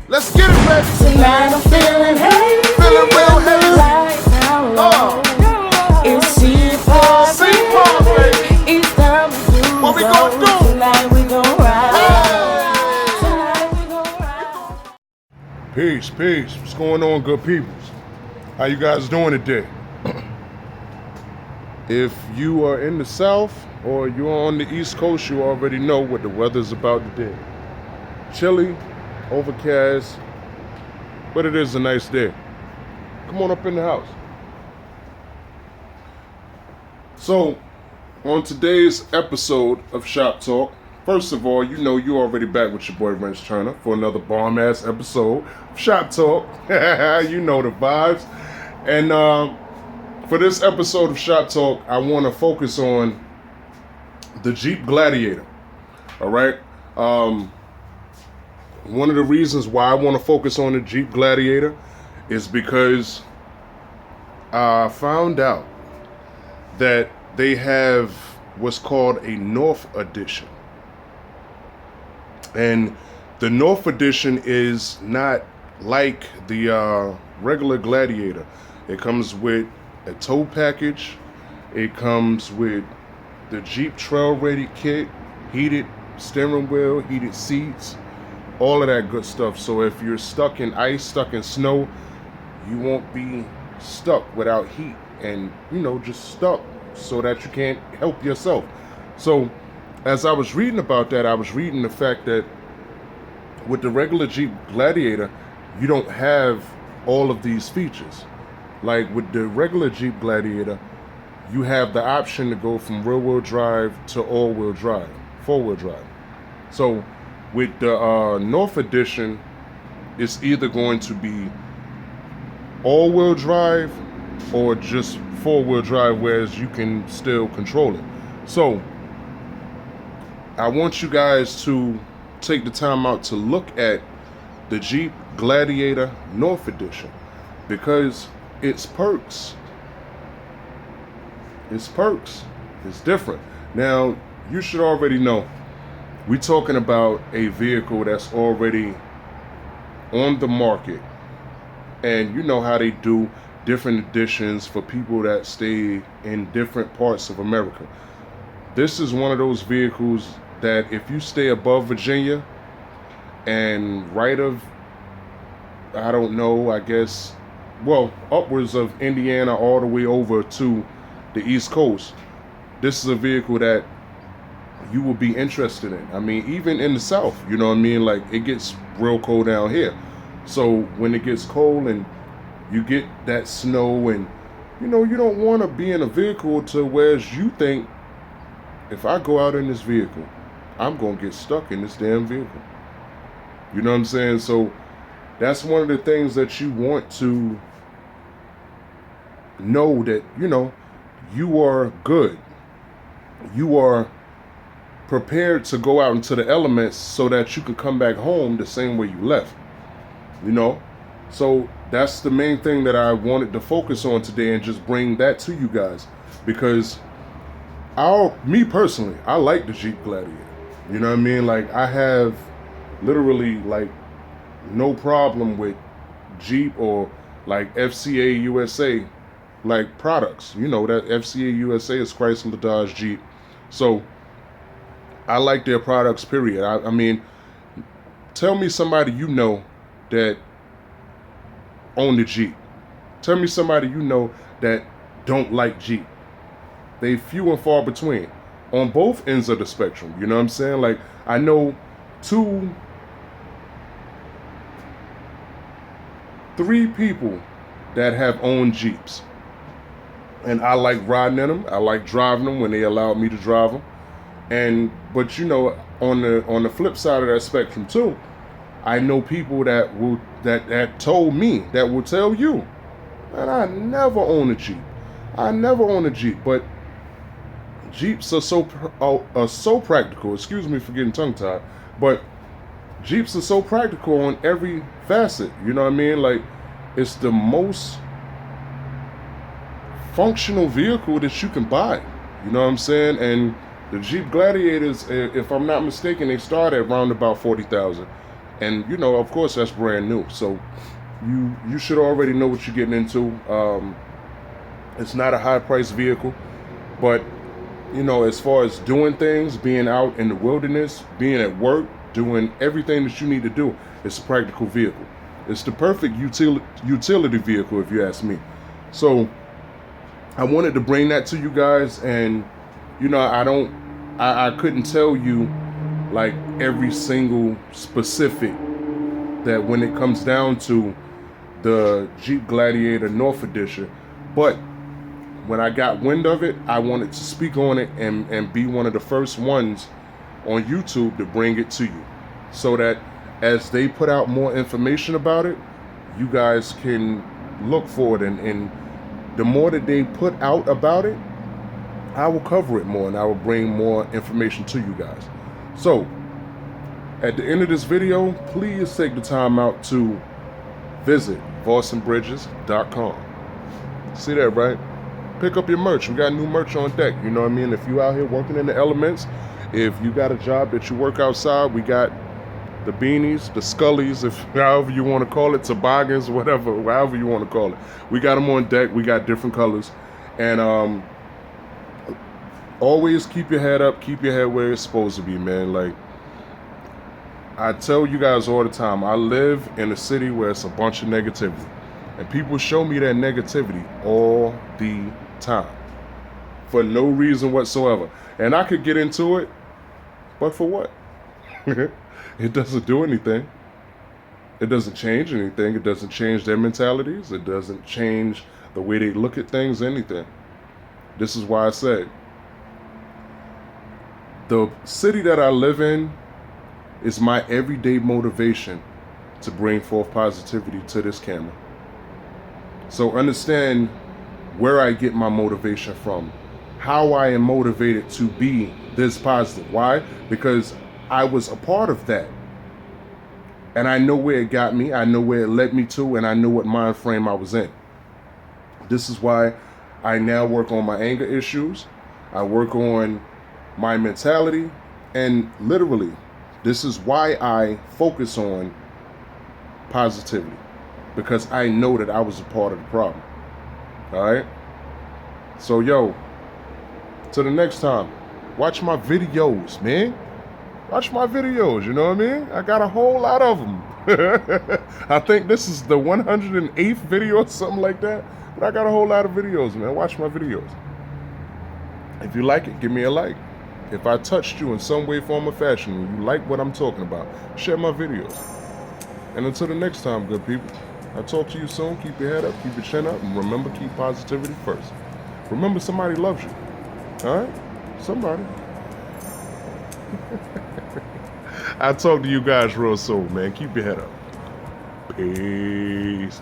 Let's get it, baby. Tonight I'm feeling heavy. Feeling real heavy. Lights down low. It's C-Pop, baby. It's time to do. What we gonna do? Tonight we gon' ride. Hey. Tonight we gon' ride. Peace, peace. What's going on, good peoples? How you guys doing today? If you are in the South or you're on the East Coast, you already know what the weather's about today. Chilly, overcast, but it is a nice day. Come on up in the house. So, on today's episode of Shop Talk, first of all, you know you already back with your boy Wrenchturna for another bomb-ass episode of Shop Talk. You know the vibes. And for this episode of Shop Talk, I want to focus on the Jeep Gladiator. All right? One of the reasons why I want to focus on the Jeep Gladiator is because I found out that they have what's called a North Edition. And the North Edition is not like the regular Gladiator. It comes with a tow package. It comes with the Jeep Trail Ready kit, heated steering wheel, heated seats, all of that good stuff. So if you're stuck in ice, stuck in snow, you won't be stuck without heat and, just stuck so that you can't help yourself. So as I was reading about that, I was reading the fact that with the regular Jeep Gladiator, you don't have all of these features. Like with the regular Jeep Gladiator, you have the option to go from rear-wheel drive to all-wheel drive, four-wheel drive. So with the North Edition, it's either going to be all-wheel drive or just four-wheel drive, whereas you can still control it. So I want you guys to take the time out to look at the Jeep Gladiator North Edition, because its perks. It's perks. It's different. Now, you should already know, we're talking about a vehicle that's already on the market. And you know how they do different editions for people that stay in different parts of America. This is one of those vehicles that if you stay above Virginia and right of, I don't know, I guess, well, upwards of Indiana all the way over to the East Coast, this is a vehicle that you will be interested in. I mean, even in the South, you know what I mean? Like, it gets real cold down here. So when it gets cold and you get that snow and, you don't want to be in a vehicle to where you think, if I go out in this vehicle, I'm going to get stuck in this damn vehicle. You know what I'm saying? So that's one of the things that you want to know, that, you are good. You are prepared to go out into the elements so that you can come back home the same way you left. So that's the main thing that I wanted to focus on today and just bring that to you guys, because me personally, I like the Jeep Gladiator. You know what I mean? Like, I have literally like no problem with Jeep or like FCA USA like products. That FCA USA is Chrysler, Dodge, Jeep. So I like their products, period. I mean, tell me somebody that own the Jeep. Tell me somebody that don't like Jeep. They few and far between on both ends of the spectrum. You know what I'm saying? Like, I know 3 people that have owned Jeeps, and I like riding in them. I like driving them when they allow me to drive them. But on the flip side of that spectrum too, I know people that told me, that will tell you, man, I never own a Jeep. I never own a Jeep. But Jeeps are so practical. Excuse me for getting tongue-tied, but Jeeps are so practical on every facet. You know what I mean? Like, it's the most functional vehicle that you can buy. You know what I'm saying? And the Jeep Gladiators, if I'm not mistaken, they start at around about $40,000. And you know, of course, that's brand new. So you should already know what you're getting into. It's not a high price vehicle, but you know, as far as doing things, being out in the wilderness, being at work, doing everything that you need to do, it's a practical vehicle. It's the perfect utility vehicle, if you ask me. So I wanted to bring that to you guys, and you know, I couldn't tell you like every single specific that when it comes down to the Jeep Gladiator North Edition, but when I got wind of it, I wanted to speak on it and be one of the first ones on YouTube to bring it to you, so that as they put out more information about it, you guys can look for it, and the more that they put out about it, I will cover it more and I will bring more information to you guys. So at the end of this video, please take the time out to visit VossenBridges.com. See that, right? Pick up your merch. We got new merch on deck. You know what I mean? If you out here working in the elements, if you got a job that you work outside, we got the beanies, the scullies, if however you want to call it, toboggans, whatever, however you want to call it. We got them on deck. We got different colors. And always keep your head up. Keep your head where it's supposed to be, man. Like, I tell you guys all the time, I live in a city where it's a bunch of negativity. And people show me that negativity all the time for no reason whatsoever. And I could get into it, but for what? It doesn't do anything. It doesn't change anything. It doesn't change their mentalities. It doesn't change the way they look at things, anything. This is why I said the city that I live in is my everyday motivation to bring forth positivity to this camera. So understand where I get my motivation from, how I am motivated to be this positive. Why? Because I was a part of that. And I know where it got me, I know where it led me to, and I know what mind frame I was in. This is why I now work on my anger issues. I work on my mentality, and literally, this is why I focus on positivity. Because I know that I was a part of the problem. Alright? So, yo, till the next time, watch my videos, man. Watch my videos, you know what I mean? I got a whole lot of them. I think this is the 108th video or something like that. But I got a whole lot of videos, man. Watch my videos. If you like it, give me a like. If I touched you in some way, form, or fashion, and you like what I'm talking about, share my videos. And until the next time, good people, I'll talk to you soon. Keep your head up, keep your chin up, and remember, keep positivity first. Remember, somebody loves you. All right? Somebody. I'll talk to you guys real soon, man. Keep your head up. Peace.